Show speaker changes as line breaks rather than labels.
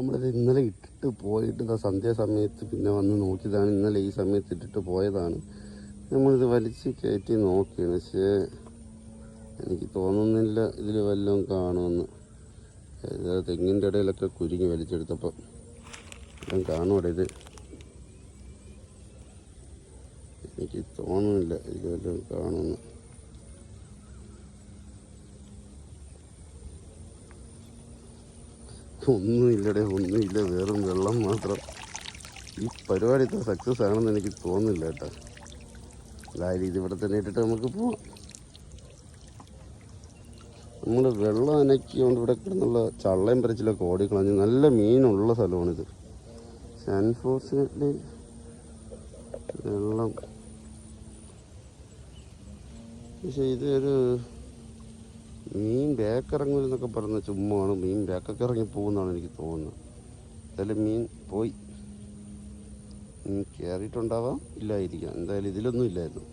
നമ്മളിത് ഇന്നലെ ഇട്ടിട്ട് പോയിട്ട് സന്ധ്യാസമയത്ത് പിന്നെ വന്ന് നോക്കിയതാണ്. ഇന്നലെ ഈ സമയത്ത് ഇട്ടിട്ട് പോയതാണ്. നമ്മളിത് വലിച്ച് കയറ്റി നോക്കിയാണ്. പക്ഷേ എനിക്ക് തോന്നുന്നില്ല ഇതിൽ വല്ലതും കാണുമെന്ന്. തെങ്ങിൻ്റെ ഇടയിലൊക്കെ കുരുങ്ങി വലിച്ചെടുത്തപ്പോൾ എല്ലാം കാണുമവിടെ. ഇത് എനിക്ക് തോന്നുന്നില്ല ഇതിൽ വല്ലതും കാണുമെന്ന്. ഒന്നുമില്ലടേ, ഒന്നുമില്ല, വെറും വെള്ളം മാത്രം. ഈ പരിപാടി ഇത്ര സക്സസ് ആണെന്ന് എനിക്ക് തോന്നുന്നില്ല കേട്ടോ. അതായത് ഇതിവിടെ തന്നെ ഇട്ടിട്ട് നമുക്ക് പോവാം. നമ്മൾ വെള്ളം അനക്കിക്കൊണ്ട് ഇവിടെ കിടന്നുള്ള ചള്ളയും പറിച്ചിലൊക്കെ ഓടിക്കളഞ്ഞ് നല്ല മീനുള്ള സ്ഥലമാണിത്. അൺഫോർച്ചുനേറ്റ്ലി വെള്ളം, പക്ഷേ ഇതൊരു മീൻ ബാക്കിറങ്ങൂലെന്നൊക്കെ പറഞ്ഞ ചുമ്മാണ്. മീൻ ബാക്കൊക്കെ ഇറങ്ങി പോകുന്നതാണ് എനിക്ക് തോന്നുന്നത്. എന്തായാലും മീൻ പോയി. മീൻ കയറിയിട്ടുണ്ടാവാം, ഇല്ലായിരിക്കാം. എന്തായാലും ഇതിലൊന്നും ഇല്ലായിരുന്നു.